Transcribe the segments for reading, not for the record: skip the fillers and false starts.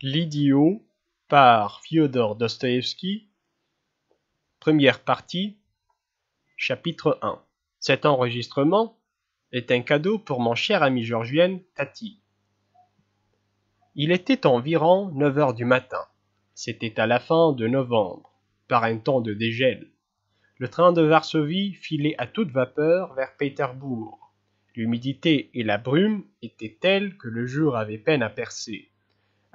L'idiot par Fiodor Dostoïevski. Première partie, chapitre 1. Cet enregistrement est un cadeau pour mon cher ami georgien Tati. Il était environ 9 heures du matin. C'était à la fin de novembre, par un temps de dégel. Le train de Varsovie filait à toute vapeur vers Pétersbourg. L'humidité et la brume étaient telles que le jour avait peine à percer.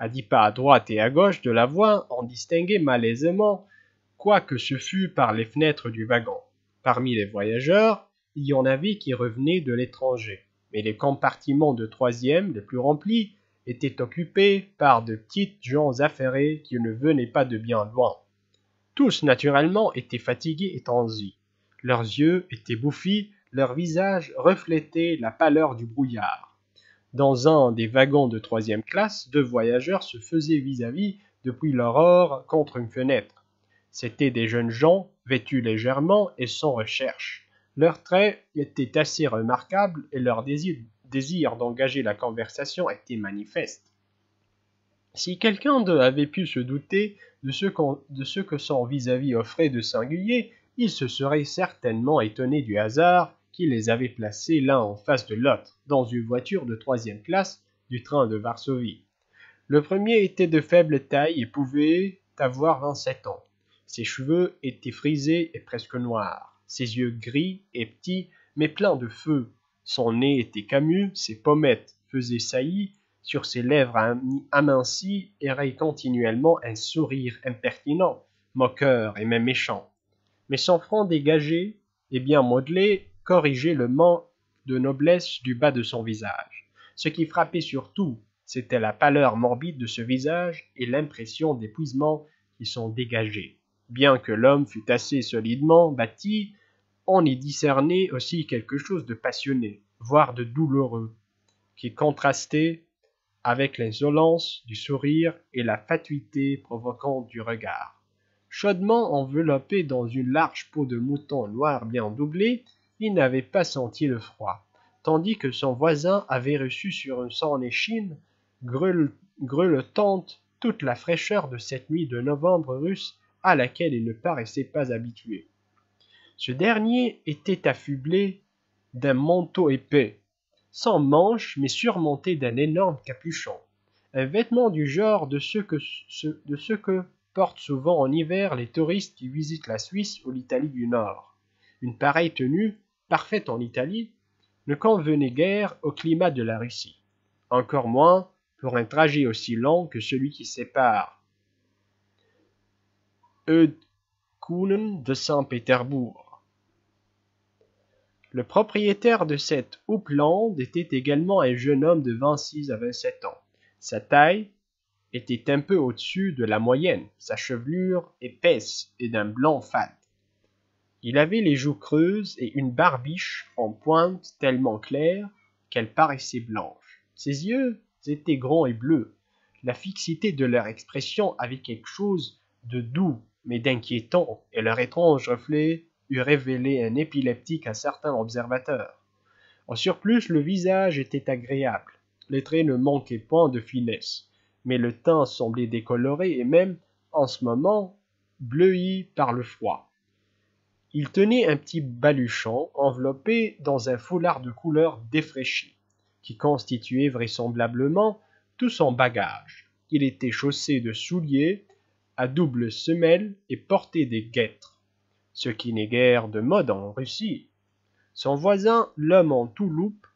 À 10 pas à droite et à gauche de la voie, on distinguait malaisément quoi que ce fût par les fenêtres du wagon. Parmi les voyageurs, il y en avait qui revenaient de l'étranger, mais les compartiments de troisième, les plus remplis, étaient occupés par de petites gens affairés qui ne venaient pas de bien loin. Tous, naturellement, étaient fatigués et transis. Leurs yeux étaient bouffis, leurs visages reflétaient la pâleur du brouillard. Dans un des wagons de troisième classe, 2 voyageurs se faisaient vis-à-vis depuis l'aurore contre une fenêtre. C'étaient des jeunes gens, vêtus légèrement et sans recherche. Leurs traits étaient assez remarquables et leur désir d'engager la conversation était manifeste. Si quelqu'un d'eux avait pu se douter de ce que son vis-à-vis offrait de singulier, il se serait certainement étonné du hasard qui les avait placés l'un en face de l'autre, dans une voiture de troisième classe du train de Varsovie. Le premier était de faible taille et pouvait avoir 27 ans. Ses cheveux étaient frisés et presque noirs, ses yeux gris et petits, mais pleins de feu. Son nez était camus, ses pommettes faisaient saillie, sur ses lèvres amincies errait continuellement un sourire impertinent, moqueur et même méchant. Mais son front dégagé et bien modelé corrigeait le manque de noblesse du bas de son visage. Ce qui frappait surtout, c'était la pâleur morbide de ce visage et l'impression d'épuisement qui s'en dégageait. Bien que l'homme fût assez solidement bâti, on y discernait aussi quelque chose de passionné, voire de douloureux, qui contrastait avec l'insolence du sourire et la fatuité provoquante du regard. Chaudement enveloppé dans une large peau de mouton noir bien doublée, il n'avait pas senti le froid, tandis que son voisin avait reçu sur son échine grelottante toute la fraîcheur de cette nuit de novembre russe à laquelle il ne paraissait pas habitué. Ce dernier était affublé d'un manteau épais, sans manches mais surmonté d'un énorme capuchon, un vêtement du genre de ce que portent souvent en hiver les touristes qui visitent la Suisse ou l'Italie du Nord. Une pareille tenue, parfaite en Italie, ne convenait guère au climat de la Russie, encore moins pour un trajet aussi long que celui qui sépare Eudkunen de Saint-Pétersbourg. Le propriétaire de cette houppelande était également un jeune homme de 26 à 27 ans. Sa taille était un peu au-dessus de la moyenne, sa chevelure épaisse et d'un blanc fade. Il avait les joues creuses et une barbiche en pointe tellement claire qu'elle paraissait blanche. Ses yeux étaient grands et bleus. La fixité de leur expression avait quelque chose de doux mais d'inquiétant, et leur étrange reflet eût révélé un épileptique à certains observateurs. En surplus, le visage était agréable. Les traits ne manquaient point de finesse, mais le teint semblait décoloré et même, en ce moment, bleui par le froid. Il tenait un petit baluchon enveloppé dans un foulard de couleur défraîchie, qui constituait vraisemblablement tout son bagage. Il était chaussé de souliers à double semelle et portait des guêtres, ce qui n'est guère de mode en Russie. Son voisin, l'homme en touloupe,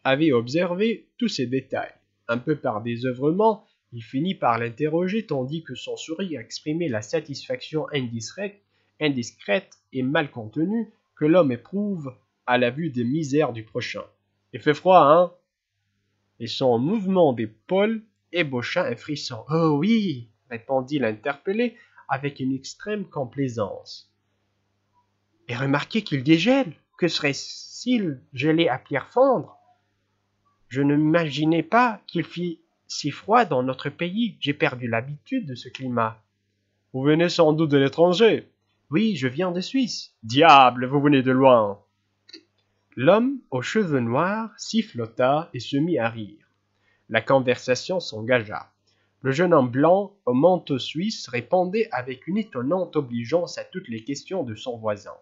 avait observé tous ces détails. Un peu par désœuvrement, il finit par l'interroger tandis que son sourire exprimait la satisfaction indiscrète et mal contenue que l'homme éprouve à la vue des misères du prochain. « Il fait froid, hein ?» Et son mouvement d'épaule ébaucha un frisson. « Oh oui !» répondit l'interpellé avec une extrême complaisance. « Et remarquez qu'il dégèle. Que serait-il gelé à pierre fendre ? Je ne m'imaginais pas qu'il fît si froid dans notre pays. J'ai perdu l'habitude de ce climat. »« Vous venez sans doute de l'étranger. »« Oui, je viens de Suisse. »« Diable, vous venez de loin. » L'homme aux cheveux noirs sifflota et se mit à rire. La conversation s'engagea. Le jeune homme blanc au manteau suisse répondait avec une étonnante obligeance à toutes les questions de son voisin,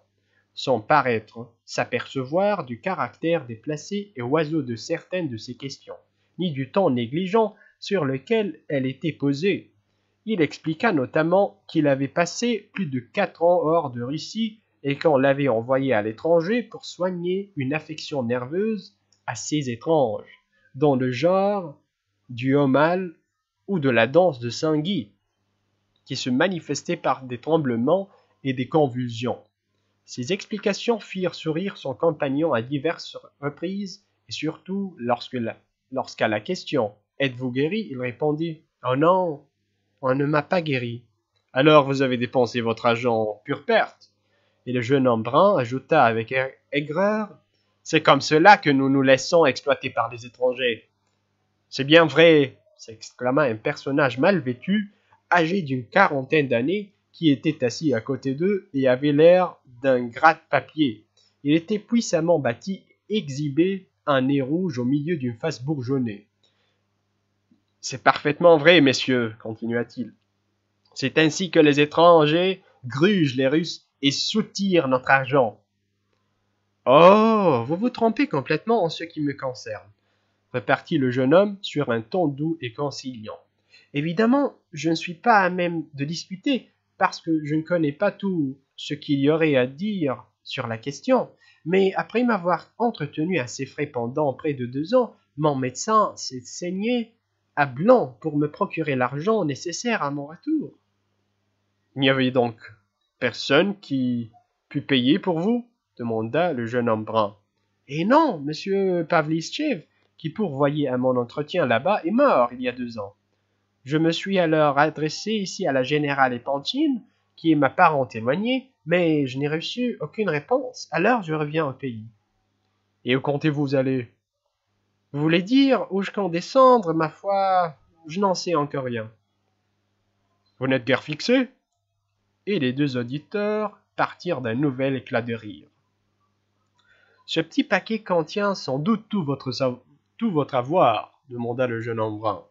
sans paraître s'apercevoir du caractère déplacé et oiseux de certaines de ces questions, ni du ton négligent sur lequel elles étaient posées. Il expliqua notamment qu'il avait passé plus de 4 ans hors de Russie et qu'on l'avait envoyé à l'étranger pour soigner une affection nerveuse assez étrange, dans le genre du hommal ou de la danse de Saint-Guy, qui se manifestait par des tremblements et des convulsions. Ces explications firent sourire son compagnon à diverses reprises, et surtout lorsqu'à la question « Êtes-vous guéri ?» il répondit « Oh non, on ne m'a pas guéri. » « Alors vous avez dépensé votre argent en pure perte. » Et le jeune homme brun ajouta avec aigreur « C'est comme cela que nous nous laissons exploiter par les étrangers. »« C'est bien vrai, » s'exclama un personnage mal vêtu, âgé d'une quarantaine d'années, qui était assis à côté d'eux et avait l'air d'un gratte-papier. Il était puissamment bâti, exhibait un nez rouge au milieu d'une face bourgeonnée. « C'est parfaitement vrai, messieurs, continua-t-il. C'est ainsi que les étrangers grugent les Russes et soutirent notre argent. »« Oh, vous vous trompez complètement en ce qui me concerne, » repartit le jeune homme sur un ton doux et conciliant. « Évidemment, je ne suis pas à même de discuter, parce que je ne connais pas tout ce qu'il y aurait à dire sur la question, mais après m'avoir entretenu à ses frais pendant près de 2 ans, mon médecin s'est saigné à blanc pour me procurer l'argent nécessaire à mon retour. » « Il n'y avait donc personne qui put payer pour vous ?» demanda le jeune homme brun. « Et non, monsieur Pavlichev, qui pourvoyait à mon entretien là-bas, est mort il y a 2 ans. Je me suis alors adressé ici à la générale Epanchin, qui est ma parente éloignée, mais je n'ai reçu aucune réponse, alors je reviens au pays. »« Et où comptez-vous aller ?»« Vous voulez dire où je compte descendre, ma foi, je n'en sais encore rien. »« Vous n'êtes guère fixé ?» Et les 2 auditeurs partirent d'un nouvel éclat de rire. « Ce petit paquet contient sans doute tout votre avoir, demanda le jeune homme brun.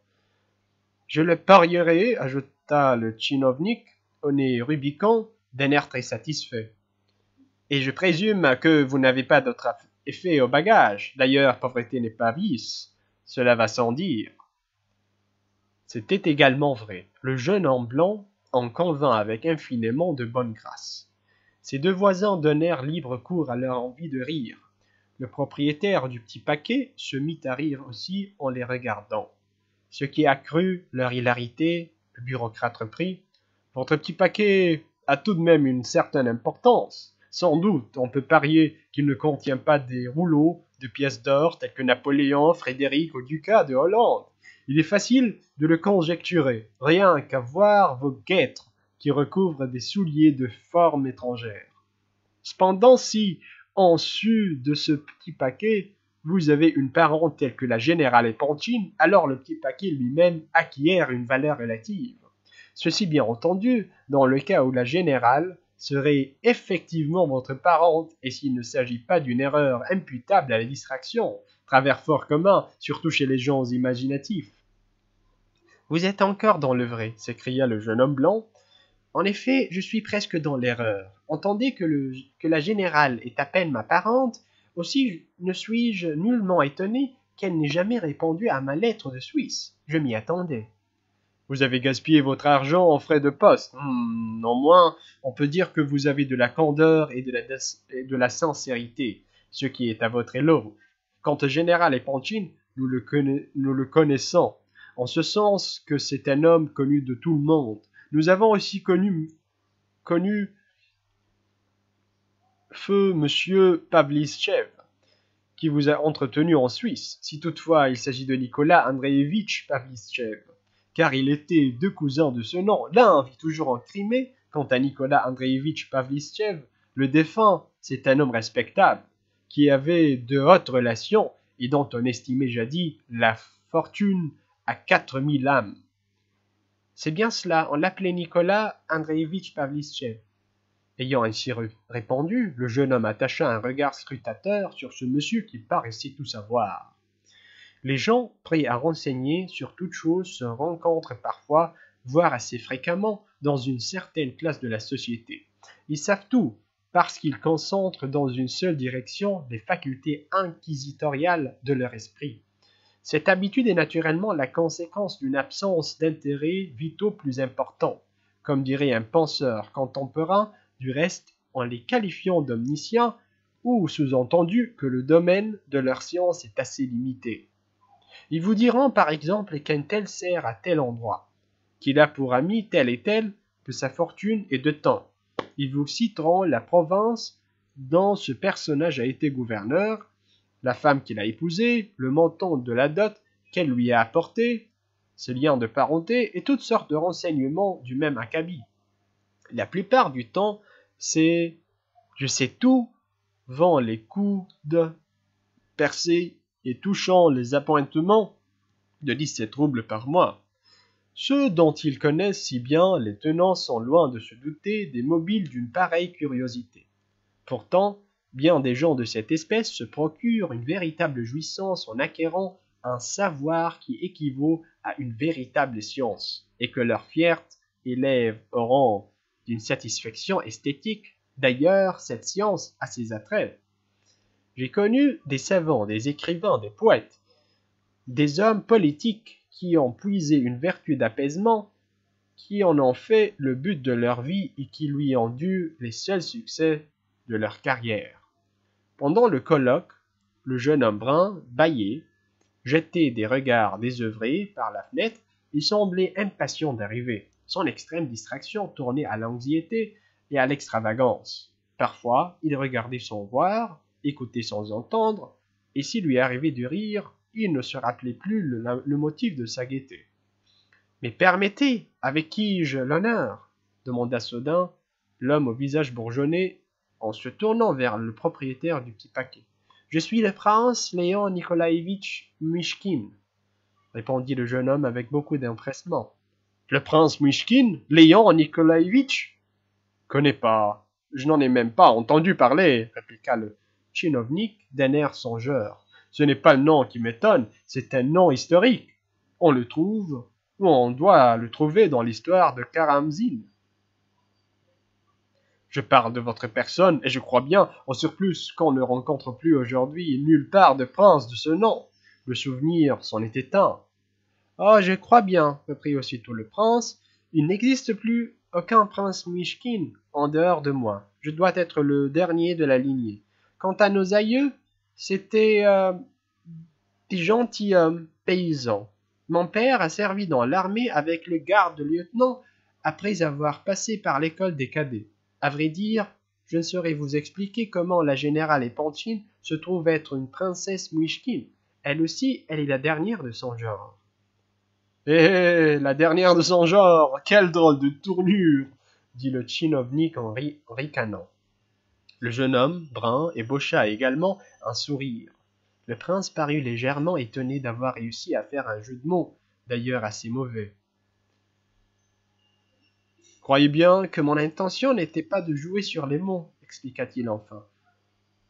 « Je le parierai, ajouta le tchinovnik, au nez rubicond, d'un air très satisfait. Et je présume que vous n'avez pas d'autre effet au bagage. D'ailleurs, pauvreté n'est pas vice. Cela va sans dire. » C'était également vrai. Le jeune homme blanc en convint avec infiniment de bonne grâce. Ses 2 voisins donnèrent libre cours à leur envie de rire. Le propriétaire du petit paquet se mit à rire aussi en les regardant, ce qui accrut leur hilarité. Le bureaucrate reprit. « Votre petit paquet a tout de même une certaine importance. Sans doute, on peut parier qu'il ne contient pas des rouleaux de pièces d'or tels que Napoléon, Frédéric ou Ducat de Hollande. Il est facile de le conjecturer, rien qu'à voir vos guêtres qui recouvrent des souliers de forme étrangère. Cependant, si, en sus de ce petit paquet, vous avez une parente telle que la générale Epanchin, alors le petit paquet lui-même acquiert une valeur relative. Ceci bien entendu, dans le cas où la générale serait effectivement votre parente et s'il ne s'agit pas d'une erreur imputable à la distraction, travers fort commun, surtout chez les gens imaginatifs. »« Vous êtes encore dans le vrai, » s'écria le jeune homme blanc. « En effet, je suis presque dans l'erreur. Entendez que la générale est à peine ma parente, aussi ne suis-je nullement étonné qu'elle n'ait jamais répondu à ma lettre de Suisse. Je m'y attendais. »« Vous avez gaspillé votre argent en frais de poste. Non moins, on peut dire que vous avez de la candeur et de la sincérité, ce qui est à votre éloge. Quant au général Epanchin, nous le connaissons, en ce sens que c'est un homme connu de tout le monde. Nous avons aussi connu feu monsieur Pavlichev, qui vous a entretenu en Suisse, si toutefois il s'agit de Nicolas Andreevitch Pavlichev, car il était 2 cousins de ce nom. L'un vit toujours en Crimée, quant à Nicolas Andreevitch Pavlichev, le défunt, c'est un homme respectable, qui avait de hautes relations et dont on estimait jadis la fortune à 4000 âmes. »« C'est bien cela, on l'appelait Nicolas Andreevitch Pavlichev. » Ayant ainsi répondu, le jeune homme attacha un regard scrutateur sur ce monsieur qui paraissait tout savoir. Les gens prêts à renseigner sur toute chose se rencontrent parfois, voire assez fréquemment, dans une certaine classe de la société. Ils savent tout, parce qu'ils concentrent dans une seule direction les facultés inquisitoriales de leur esprit. Cette habitude est naturellement la conséquence d'une absence d'intérêts vitaux plus importants, comme dirait un penseur contemporain, du reste en les qualifiant d'omniscients, ou sous-entendu que le domaine de leur science est assez limité. Ils vous diront par exemple qu'un tel sert à tel endroit, qu'il a pour ami tel et tel, que sa fortune est de temps. Ils vous citeront la province dont ce personnage a été gouverneur, la femme qu'il a épousée, le montant de la dot qu'elle lui a apporté, ses liens de parenté et toutes sortes de renseignements du même acabit. La plupart du temps, c'est « je sais tout » vent les coudes percés et touchant les appointements de 17 roubles par mois. Ceux dont ils connaissent si bien les tenants sont loin de se douter des mobiles d'une pareille curiosité. Pourtant, bien des gens de cette espèce se procurent une véritable jouissance en acquérant un savoir qui équivaut à une véritable science, et que leurs fiers élèves auront d'une satisfaction esthétique. D'ailleurs, cette science a ses attraits. J'ai connu des savants, des écrivains, des poètes, des hommes politiques qui ont puisé une vertu d'apaisement, qui en ont fait le but de leur vie et qui lui ont dû les seuls succès de leur carrière. Pendant le colloque, le jeune homme brun bâillait, jetait des regards désœuvrés par la fenêtre et semblait impatient d'arriver. Son extrême distraction tournait à l'anxiété et à l'extravagance. Parfois, il regardait sans voir, écoutait sans entendre, et s'il lui arrivait de rire, il ne se rappelait plus le motif de sa gaieté. « Mais permettez, avec qui ai-je l'honneur » demanda soudain l'homme au visage bourgeonné en se tournant vers le propriétaire du petit paquet. « Je suis le prince Léon Nikolaïevitch Mychkine, répondit le jeune homme avec beaucoup d'empressement. « Le prince Mychkine, Léon Nikolaïevitch ? Connais pas, je n'en ai même pas entendu parler, répliqua le tchinovnik d'un air songeur. Ce n'est pas le nom qui m'étonne, c'est un nom historique. On le trouve, ou on doit le trouver dans l'histoire de Karamzin. Je parle de votre personne, et je crois bien, en surplus, qu'on ne rencontre plus aujourd'hui nulle part de prince de ce nom. Le souvenir s'en est éteint. Oh, je crois bien, reprit aussitôt le prince, il n'existe plus aucun prince Mychkine en dehors de moi. Je dois être le dernier de la lignée. Quant à nos aïeux, c'étaient des gentilshommes paysans. Mon père a servi dans l'armée avec le garde-lieutenant après avoir passé par l'école des cadets. À vrai dire, je ne saurais vous expliquer comment la générale Epanchin se trouve être une princesse Mychkine. Elle aussi, elle est la dernière de son genre. Eh, la dernière de son genre, quelle drôle de tournure, dit le tchinovnik en ricanant. Le jeune homme, brun, ébaucha également un sourire. Le prince parut légèrement étonné d'avoir réussi à faire un jeu de mots, d'ailleurs assez mauvais. « Croyez bien que mon intention n'était pas de jouer sur les mots, expliqua-t-il enfin.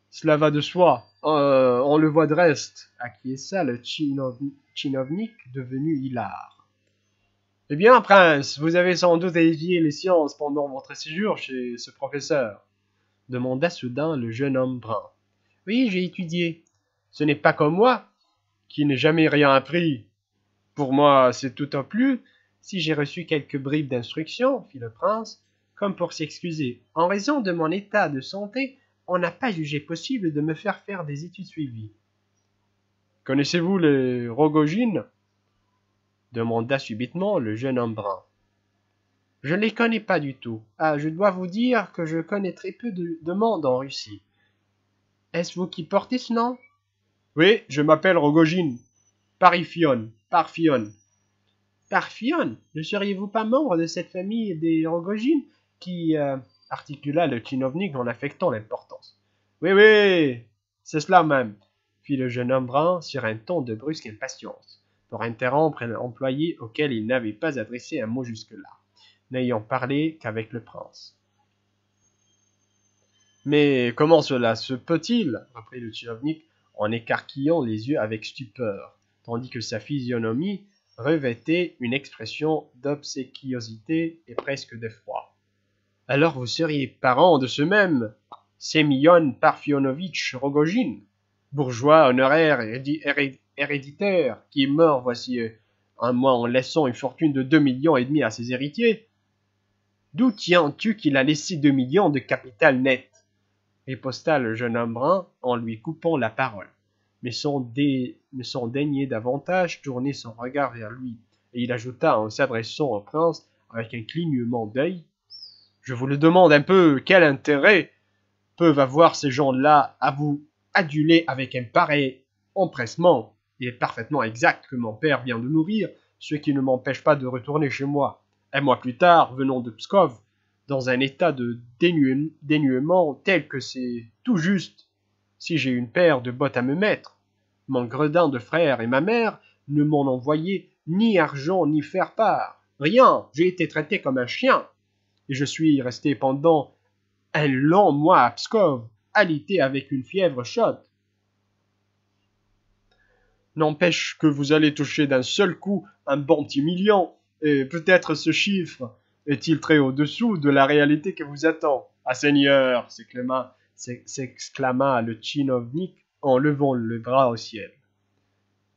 Cela va de soi, on le voit de reste, acquiesça le tchinovnik devenu hilar. Eh bien, prince, vous avez sans doute étudié les sciences pendant votre séjour chez ce professeur, demanda soudain le jeune homme brun. Oui, j'ai étudié. Ce n'est pas comme moi, qui n'ai jamais rien appris. Pour moi, c'est tout au plus si j'ai reçu quelques bribes d'instruction, fit le prince, comme pour s'excuser. En raison de mon état de santé, on n'a pas jugé possible de me faire des études suivies. Connaissez-vous les Rogojines ? Demanda subitement le jeune homme brun. Je ne les connais pas du tout. Ah, je dois vous dire que je connais très peu de monde en Russie. Est-ce vous qui portez ce nom ? Oui, je m'appelle Rogojine. Parfion. Parfion, ne seriez-vous pas membre de cette famille des Rogojines qui articula le tchinovnik en affectant l'importance. Oui, oui, c'est cela même, fit le jeune homme brun sur un ton de brusque impatience, pour interrompre l'employé auquel il n'avait pas adressé un mot jusque-là, n'ayant parlé qu'avec le prince. Mais comment cela se peut-il, reprit le tchinovnik en écarquillant les yeux avec stupeur. tandis que sa physionomie revêtait une expression d'obséquiosité et presque d'effroi. « Alors vous seriez parent de ce même Semyon Parfionovitch Rogojine, bourgeois honoraire héréditaire, qui est mort voici un mois en laissant une fortune de 2,5 millions à ses héritiers. D'où tiens-tu qu'il a laissé 2 millions de capital net ?» riposta le jeune homme brun en lui coupant la parole, mais sans daigner davantage tourner son regard vers lui, et il ajouta en s'adressant au prince avec un clignement d'œil: « Je vous le demande un peu, quel intérêt peuvent avoir ces gens-là à vous aduler avec un pareil empressement? Il est parfaitement exact que mon père vient de mourir, ce qui ne m'empêche pas de retourner chez moi. Un mois plus tard, venons de Pskov, dans un état de dénuement tel que c'est tout juste si j'ai une paire de bottes à me mettre. Mon gredin de frère et ma mère ne m'en envoyaient ni argent ni faire part. Rien, j'ai été traité comme un chien. Et je suis resté pendant un long mois à Pskov, alité avec une fièvre chaude. N'empêche que vous allez toucher d'un seul coup un bon petit million, et peut-être ce chiffre est-il très au-dessous de la réalité que vous attend. Ah Seigneur, s'exclama le tchinovnik en levant le bras au ciel.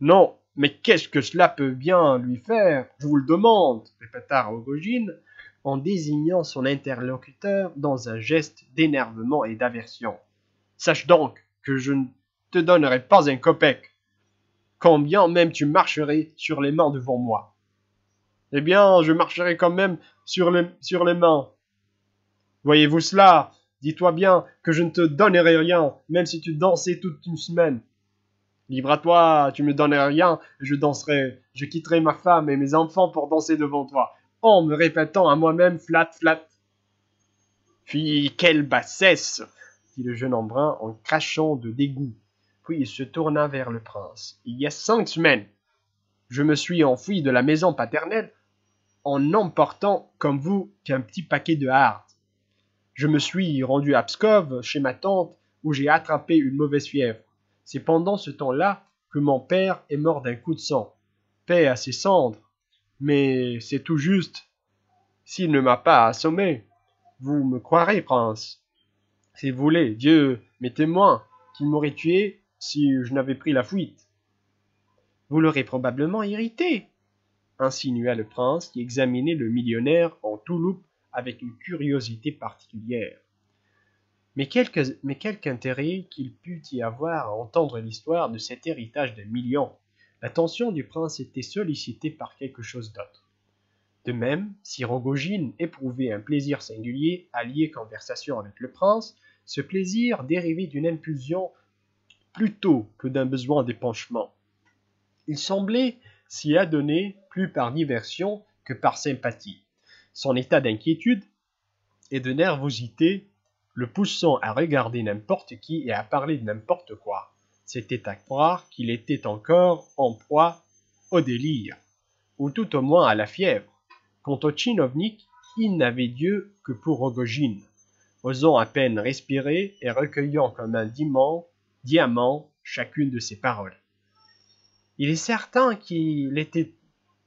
Non, mais qu'est-ce que cela peut bien lui faire, je vous le demande, répéta Rogojine, en désignant son interlocuteur dans un geste d'énervement et d'aversion. Sache donc que je ne te donnerai pas un kopek, quand bien même tu marcherais sur les mains devant moi. Eh bien, je marcherai quand même sur les mains. Voyez-vous cela? Dis-toi bien que je ne te donnerai rien, même si tu dansais toute une semaine. Libre à toi, tu me donnerais rien, je danserai, je quitterai ma femme et mes enfants pour danser devant toi, en me répétant à moi-même flat, flat. Fi, quelle bassesse, dit le jeune homme brun en crachant de dégoût. Puis il se tourna vers le prince. Il y a 5 semaines, je me suis enfui de la maison paternelle en n'emportant, comme vous, qu'un petit paquet de hardes. Je me suis rendu à Pskov, chez ma tante, où j'ai attrapé une mauvaise fièvre. C'est pendant ce temps-là que mon père est mort d'un coup de sang. Paix à ses cendres. Mais c'est tout juste. S'il ne m'a pas assommé, vous me croirez, prince. Si vous voulez, Dieu m'est témoin qu'il m'aurait tué si je n'avais pris la fuite. Vous l'aurez probablement irrité, insinua le prince qui examinait le millionnaire en tout loupe avec une curiosité particulière. Mais quelque intérêt qu'il pût y avoir à entendre l'histoire de cet héritage de millions. L'attention du prince était sollicitée par quelque chose d'autre. De même, si Rogojine éprouvait un plaisir singulier à lier conversation avec le prince, ce plaisir dérivait d'une impulsion plutôt que d'un besoin d'épanchement. Il semblait s'y adonner plus par diversion que par sympathie. Son état d'inquiétude et de nervosité le poussant à regarder n'importe qui et à parler de n'importe quoi. C'était à croire qu'il était encore en proie au délire, ou tout au moins à la fièvre. Quant au tchinovnik, il n'avait Dieu que pour Rogojine, osant à peine respirer et recueillant comme un diamant chacune de ses paroles. Il est certain qu'il était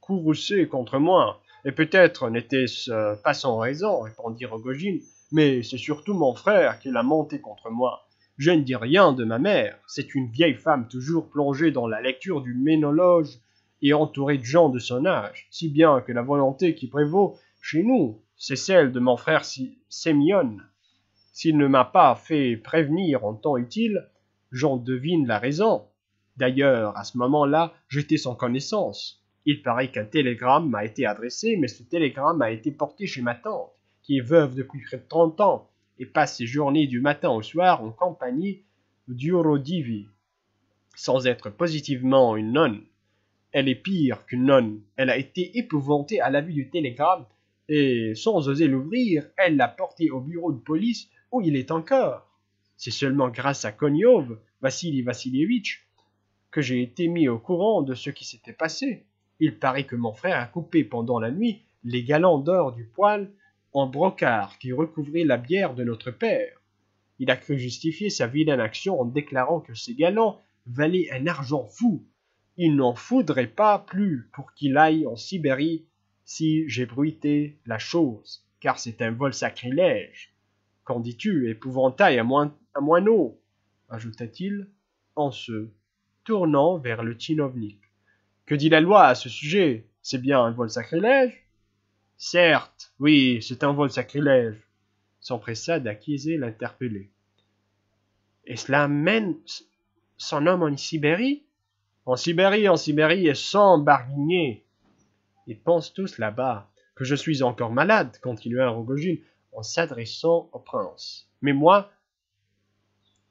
courroucé contre moi, et peut-être n'était-ce pas sans raison, répondit Rogojine, mais c'est surtout mon frère qui l'a monté contre moi. Je ne dis rien de ma mère, c'est une vieille femme toujours plongée dans la lecture du ménologe et entourée de gens de son âge, si bien que la volonté qui prévaut chez nous, c'est celle de mon frère Semyon. S'il ne m'a pas fait prévenir en temps utile, j'en devine la raison. D'ailleurs, à ce moment-là, j'étais sans connaissance. Il paraît qu'un télégramme m'a été adressé, mais ce télégramme a été porté chez ma tante, qui est veuve depuis près de 30 ans, et passe ses journées du matin au soir en compagnie d'Urodivi, sans être positivement une nonne. Elle est pire qu'une nonne. Elle a été épouvantée à la vue du télégramme, et sans oser l'ouvrir, elle l'a porté au bureau de police où il est encore. C'est seulement grâce à Konyov, Vassili Vassilievitch, que j'ai été mis au courant de ce qui s'était passé. Il paraît que mon frère a coupé pendant la nuit les galons d'or du poêle en brocart qui recouvrait la bière de notre père. Il a cru justifier sa vilaine action en déclarant que ces galons valaient un argent fou, Il n'en faudrait pas plus pour qu'il aille en Sibérie si j'ai bruité la chose, car c'est un vol sacrilège. Qu'en dis-tu, épouvantail à moineau ajouta-t-il en se tournant vers le tchinovnik. Que dit la loi à ce sujet? C'est bien un vol sacrilège? Certes, oui, c'est un vol sacrilège, s'empressa d'acquiescer l'interpellé. Et cela mène son homme en Sibérie? En Sibérie, et sans barguigner. Ils pensent tous là-bas que je suis encore malade, continua Rogojine en s'adressant au prince. Mais moi,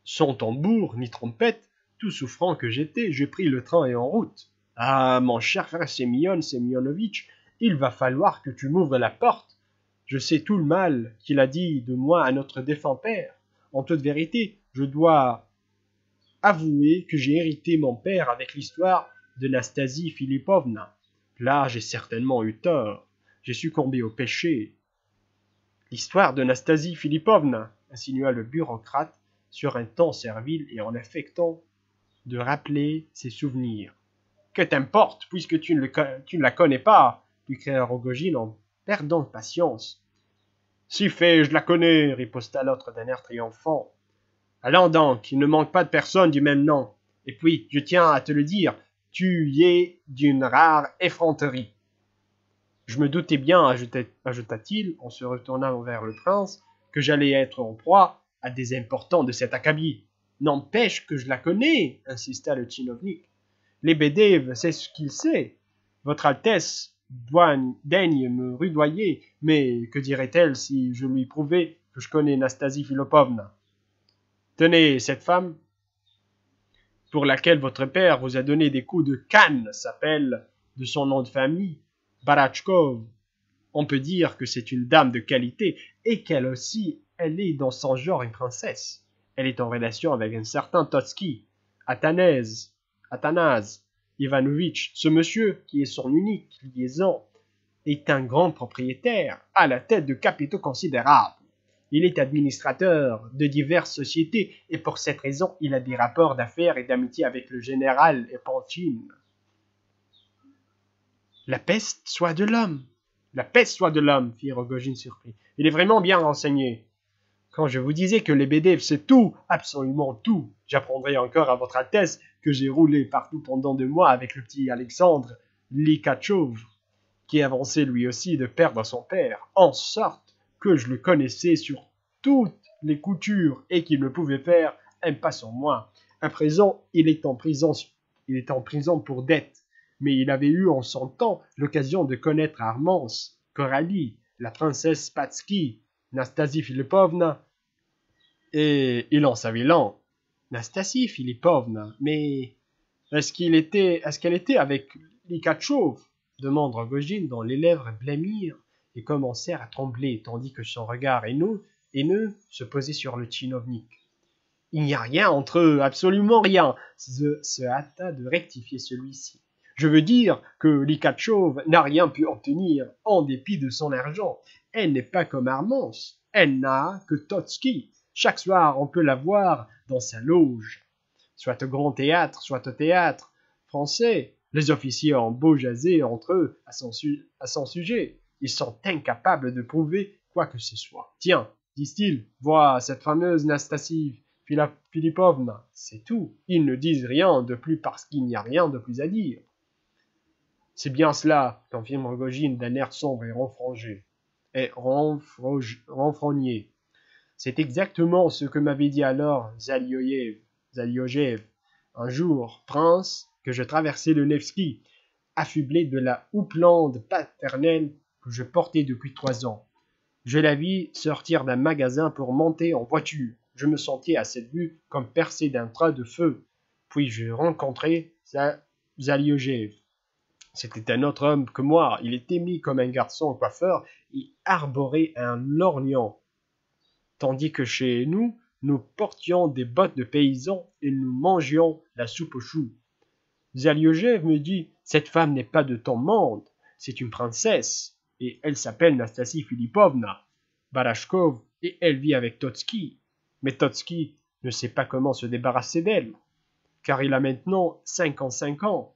sans tambour ni trompette, tout souffrant que j'étais, je pris le train et en route. Ah, mon cher frère Semyonovitch, il va falloir que tu m'ouvres la porte. Je sais tout le mal qu'il a dit de moi à notre défunt père. En toute vérité, je dois avouer que j'ai hérité mon père avec l'histoire de Nastasie Philippovna. Là, j'ai certainement eu tort. J'ai succombé au péché. L'histoire de Nastasie Philippovna, insinua le bureaucrate sur un ton servile et en affectant de rappeler ses souvenirs. Que t'importe, puisque tu ne la connais pas, lui cria Rogojine en perdant patience. Si fait, je la connais, riposta l'autre d'un air triomphant. Allons donc, il ne manque pas de personne du même nom. Et puis, je tiens à te le dire, tu y es d'une rare effronterie. Je me doutais bien, ajouta-t-il, en se retournant vers le prince, que j'allais être en proie à des importants de cet acabit. N'empêche que je la connais, insista le tchinovnik. Lebedev sait ce qu'il sait. Votre Altesse daigne me rudoyer, mais que dirait-elle si je lui prouvais que je connais Nastasie Philippovna? Tenez, cette femme, pour laquelle votre père vous a donné des coups de canne, s'appelle, de son nom de famille, Barachkov. On peut dire que c'est une dame de qualité, et qu'elle aussi, elle est dans son genre une princesse. Elle est en relation avec un certain Totsky, Athanase Ivanovitch. Ce monsieur, qui est son unique liaison, est un grand propriétaire, à la tête de capitaux considérables. Il est administrateur de diverses sociétés et pour cette raison, il a des rapports d'affaires et d'amitié avec le général Epanchin. La peste soit de l'homme. La peste soit de l'homme, fit Rogojine surpris. Il est vraiment bien renseigné. Quand je vous disais que les BD c'est tout, absolument tout, j'apprendrai encore à votre Altesse que j'ai roulé partout pendant 2 mois avec le petit Alexandre Likhatchov, qui avançait lui aussi de perdre son père, en sorte que je le connaissais sur toutes les coutures et qu'il ne pouvait faire un pas sans moi. À présent, il est en prison pour dette, mais il avait eu en son temps l'occasion de connaître Armance, Coralie, la princesse Spatsky, Nastasie Philippovna, et il en savait long. Nastasie Philippovna, mais est-ce qu'elle était avec Likhatchov? Demande Rogojine, dont les lèvres blêmirent et commencèrent à trembler, tandis que son regard haineux se posait sur le tchinovnik. Il n'y a rien entre eux, absolument rien, se hâta de rectifier celui-ci. Je veux dire que Likhatchov n'a rien pu obtenir en dépit de son argent. Elle n'est pas comme Armance, elle n'a que Totsky. Chaque soir, on peut la voir dans sa loge, soit au Grand Théâtre, soit au théâtre français. Les officiers ont beau jaser entre eux à son sujet. Ils sont incapables de prouver quoi que ce soit. Tiens, disent-ils, vois cette fameuse Nastasie Philippovna, c'est tout. Ils ne disent rien de plus parce qu'il n'y a rien de plus à dire. C'est bien cela, confirme Rogojine d'un air sombre et renfrogné. C'est exactement ce que m'avait dit alors Zaliojev. Un jour, prince, que je traversais le Nevski, affublé de la houppelande paternelle que je portais depuis 3 ans. Je la vis sortir d'un magasin pour monter en voiture. Je me sentais à cette vue comme percé d'un trait de feu. Puis je rencontrai Zaliojev. C'était un autre homme que moi. Il était mis comme un garçon au coiffeur et arborait un lorgnon. Tandis que chez nous, nous portions des bottes de paysans et nous mangions la soupe aux choux. Zaliojev me dit, cette femme n'est pas de ton monde, c'est une princesse, et elle s'appelle Nastasie Philippovna Barachkov, et elle vit avec Totsky. Mais Totsky ne sait pas comment se débarrasser d'elle, car il a maintenant 55 ans.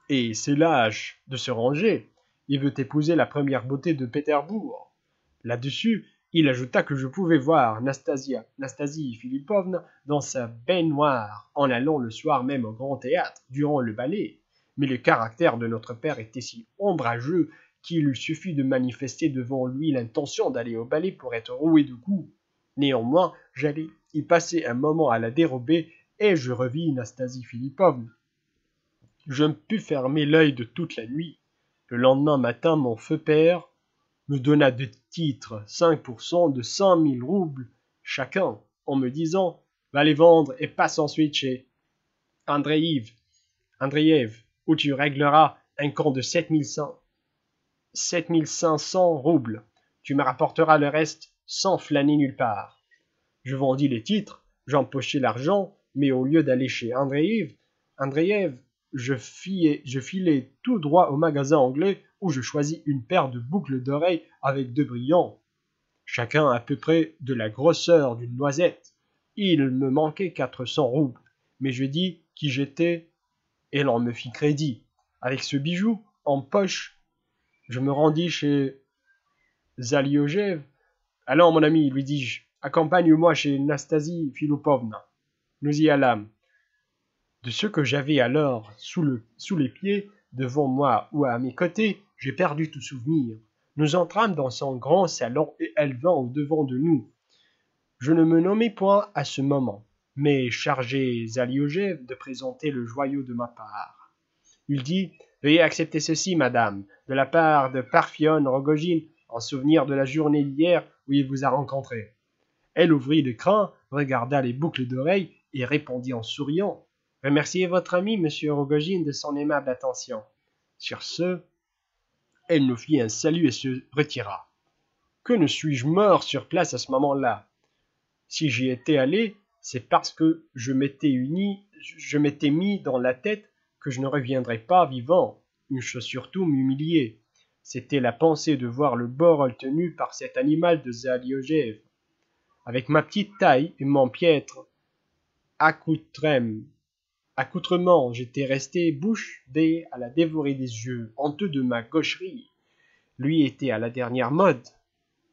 Et c'est l'âge de se ranger. Il veut épouser la première beauté de Pétersbourg. Là-dessus, il ajouta que je pouvais voir Nastasie Philippovna dans sa baignoire en allant le soir même au Grand Théâtre durant le ballet. Mais le caractère de notre père était si ombrageux qu'il eût suffi de manifester devant lui l'intention d'aller au ballet pour être roué de coups. Néanmoins, j'allais y passer un moment à la dérobée et je revis Nastasie Philippovna. Je ne pus fermer l'œil de toute la nuit. Le lendemain matin, mon feu père me donna deux titres, 5% de 100 000 roubles chacun, en me disant « Va les vendre et passe ensuite chez Andreïev, où tu régleras un compte de 7500 roubles. Tu me rapporteras le reste sans flâner nulle part. » Je vendis les titres, j'empochai l'argent, mais au lieu d'aller chez Andreïev, je filai tout droit au magasin anglais où je choisis une paire de boucles d'oreilles avec 2 brillants, chacun à peu près de la grosseur d'une noisette. Il me manquait 400 roubles, mais je dis qui j'étais et l'on me fit crédit. Avec ce bijou en poche, je me rendis chez Zaliogev. « Allons, mon ami, lui dis-je, accompagne-moi chez Nastasie Philippovna. » Nous y allâmes. De ce que j'avais alors sous les pieds, devant moi ou à mes côtés, j'ai perdu tout souvenir. Nous entrâmes dans son grand salon et elle vint au-devant de nous. Je ne me nommai point à ce moment, mais chargai Zaliogev de présenter le joyau de ma part. Il dit « Veuillez accepter ceci, madame, de la part de Parfion Rogojin, en souvenir de la journée d'hier où il vous a rencontré. » Elle ouvrit l'écran, regarda les boucles d'oreilles et répondit en souriant « Remerciez votre ami, monsieur Rogojin, de son aimable attention. » Sur ce, elle nous fit un salut et se retira. Que ne suis-je mort sur place à ce moment-là? Si j'y étais allé, c'est parce que je m'étais mis dans la tête que je ne reviendrais pas vivant. Une chose surtout m'humiliait. C'était la pensée de voir le bord tenu par cet animal de Zaliogev. Avec ma petite taille et mon piètre accoutrement, j'étais resté bouche bée à la dévorer des yeux, honteux de ma gaucherie. Lui était à la dernière mode,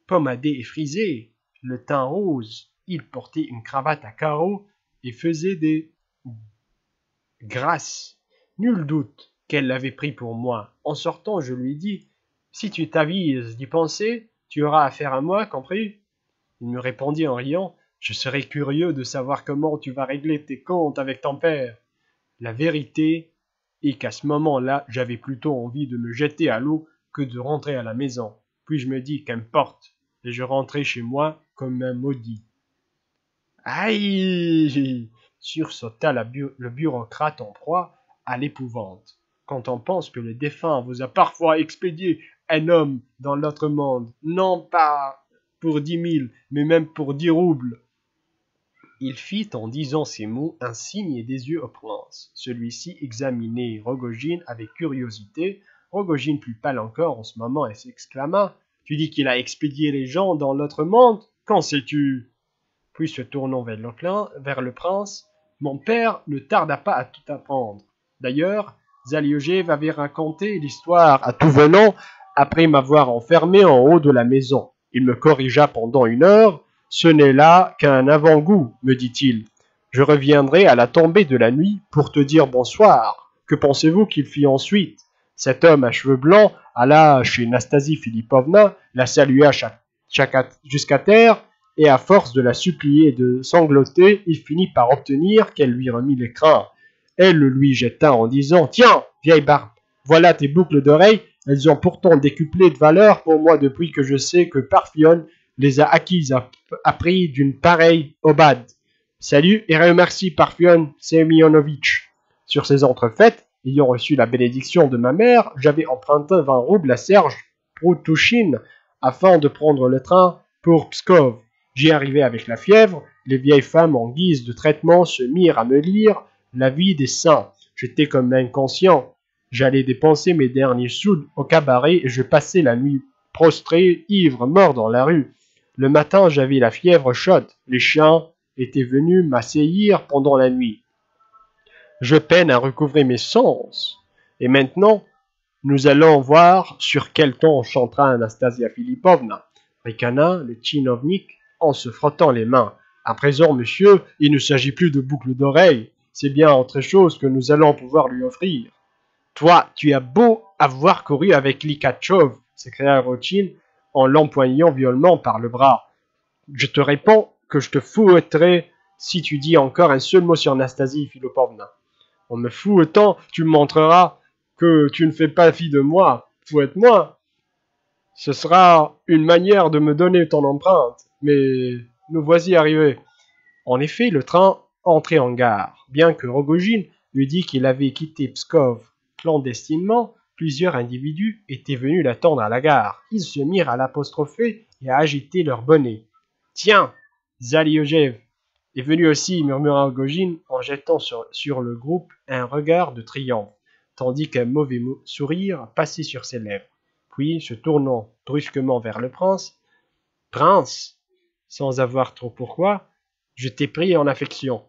pommadé et frisé, le teint rose. Il portait une cravate à carreaux et faisait des grâces. Nul doute qu'elle l'avait pris pour moi. En sortant, je lui dis « Si tu t'avises d'y penser, tu auras affaire à moi, compris ?» Il me répondit en riant « Je serais curieux de savoir comment tu vas régler tes comptes avec ton père. » La vérité est qu'à ce moment-là, j'avais plutôt envie de me jeter à l'eau que de rentrer à la maison. Puis je me dis « Qu'importe !» et je rentrai chez moi comme un maudit. « Aïe !» sursauta le bureaucrate en proie à l'épouvante. Quand on pense que le défunt vous a parfois expédié un homme dans l'autre monde, non pas pour 10 000, mais même pour 10 roubles. Il fit, en disant ces mots, un signe et des yeux au prince. Celui-ci examinait Rogojin avec curiosité. Rogojin, plus pâle encore en ce moment, et s'exclama « Tu dis qu'il a expédié les gens dans l'autre monde? Qu'en sais-tu » Puis se tournant vers le prince, « Mon père ne tarda pas à tout apprendre. D'ailleurs, Zaliogev avait raconté l'histoire à tout venant après m'avoir enfermé en haut de la maison. Il me corrigea pendant 1 heure. « Ce n'est là qu'un avant-goût, me dit-il. Je reviendrai à la tombée de la nuit pour te dire bonsoir. Que pensez-vous qu'il fit ensuite? Cet homme à cheveux blancs alla chez Nastasie Philippovna, la salua jusqu'à terre, et à force de la supplier et de sangloter, il finit par obtenir qu'elle lui remît l'écrin. Elle le lui jeta en disant « Tiens, vieille barbe, voilà tes boucles d'oreilles, elles ont pourtant décuplé de valeur pour moi depuis que je sais que Parfion les a acquises à prix d'une pareille aubade. Salut et remercie Parfion Semyonovitch. » Sur ces entrefaites, ayant reçu la bénédiction de ma mère, j'avais emprunté 20 roubles à Serge Proutouchine afin de prendre le train pour Pskov. J'y arrivai avec la fièvre. Les vieilles femmes, en guise de traitement, se mirent à me lire la vie des saints. J'étais comme inconscient. J'allais dépenser mes derniers sous au cabaret et je passais la nuit prostré, ivre, mort dans la rue. Le matin, j'avais la fièvre chaude. Les chiens étaient venus m'assaillir pendant la nuit. Je peine à recouvrer mes sens. Et maintenant, nous allons voir sur quel ton chantera Anastasia Philippovna, ricana le tchinovnik en se frottant les mains. À présent, monsieur, il ne s'agit plus de boucles d'oreilles, c'est bien autre chose que nous allons pouvoir lui offrir. Toi, tu as beau avoir couru avec Likhatchov, s'écria Rotchin en l'empoignant violemment par le bras. Je te réponds que je te fouetterai si tu dis encore un seul mot sur Anastasie Philippovna. On me fout autant, tu me montreras que tu ne fais pas fi de moi. Fouette-moi. Ce sera une manière de me donner ton empreinte, mais nous voici arrivés. En effet, le train entrait en gare. Bien que Rogojin lui dit qu'il avait quitté Pskov clandestinement, plusieurs individus étaient venus l'attendre à la gare. Ils se mirent à l'apostropher et à agiter leurs bonnets. « Tiens, Zaliojev est venu aussi, murmura Rogojin en jetant sur le groupe un regard de triomphe, tandis qu'un mauvais sourire passait sur ses lèvres. Puis, se tournant brusquement vers le prince, « Prince, sans avoir trop pourquoi, je t'ai pris en affection.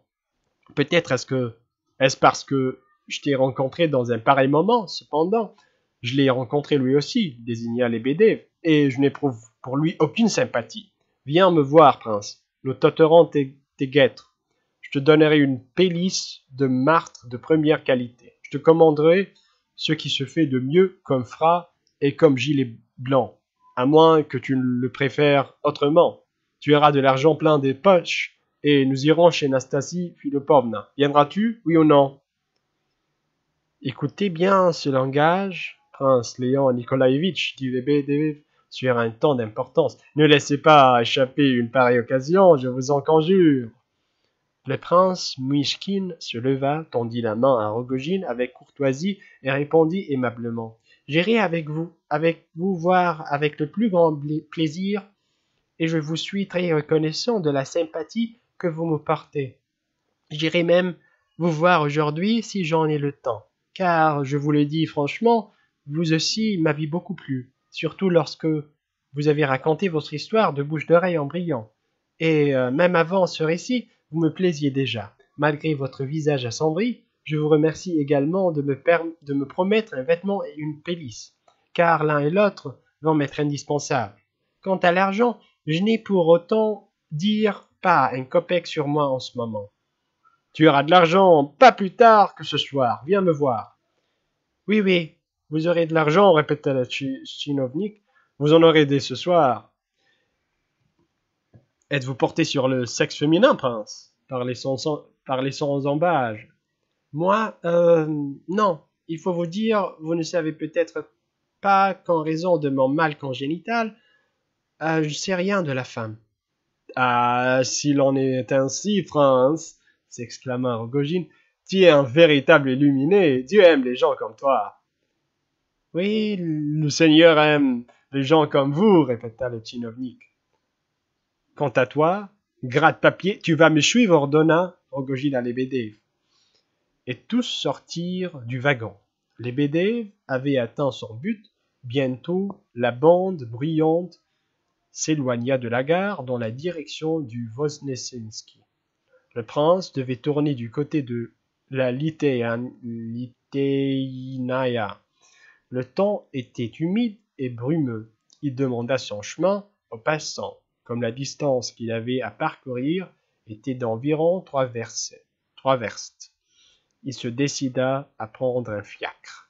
Peut-être est-ce parce que je t'ai rencontré dans un pareil moment, cependant. Je l'ai rencontré lui aussi, désigna Lebedev, et je n'éprouve pour lui aucune sympathie. Viens me voir, prince. Nous tâterons tes guêtres. Je te donnerai une pélice de martre de première qualité. Je te commanderai ce qui se fait de mieux comme fras et comme gilet blanc, à moins que tu ne le préfères autrement. Tu auras de l'argent plein des poches, et nous irons chez Nastasie Philippovna. Viendras-tu, oui ou non? Écoutez bien ce langage, prince Léon Nikolaïevitch, dit Lebedev sur un ton d'importance. Ne laissez pas échapper une pareille occasion, je vous en conjure. Le prince Myshkin se leva, tendit la main à Rogojin avec courtoisie et répondit aimablement. J'irai avec vous voir avec le plus grand plaisir, et je vous suis très reconnaissant de la sympathie que vous me portez. J'irai même vous voir aujourd'hui si j'en ai le temps, car, je vous le dis franchement, vous aussi m'avez beaucoup plu, surtout lorsque vous avez raconté votre histoire de bouche d'oreille en brillant. Et même avant ce récit, vous me plaisiez déjà. Malgré votre visage assombri, je vous remercie également de me promettre un vêtement et une pélice, car l'un et l'autre vont m'être indispensables. Quant à l'argent, je n'ai pour autant dire pas un kopek sur moi en ce moment. Tu auras de l'argent pas plus tard que ce soir. Viens me voir. Oui, oui, vous aurez de l'argent, répéta le tchinovnik. Vous en aurez dès ce soir. Êtes-vous porté sur le sexe féminin, prince? Parlez sans embâge. Moi, non. Il faut vous dire, vous ne savez peut-être pas qu'en raison de mon mal congénital, je sais rien de la femme. Ah, s'il en est ainsi, prince, s'exclama Rogojin, tu es un véritable illuminé, Dieu aime les gens comme toi. Oui, le Seigneur aime les gens comme vous, répéta le tchinovnik. Quant à toi, gratte-papier, tu vas me suivre, ordonna Rogojin à Lebedev. Et tous sortirent du wagon. Lebedev avait atteint son but. Bientôt, la bande bruyante s'éloigna de la gare dans la direction du Voznesensky. Le prince devait tourner du côté de la Liteïnaya. Le temps était humide et brumeux. Il demanda son chemin aux passants, comme la distance qu'il avait à parcourir était d'environ 3 verstes. Il se décida à prendre un fiacre.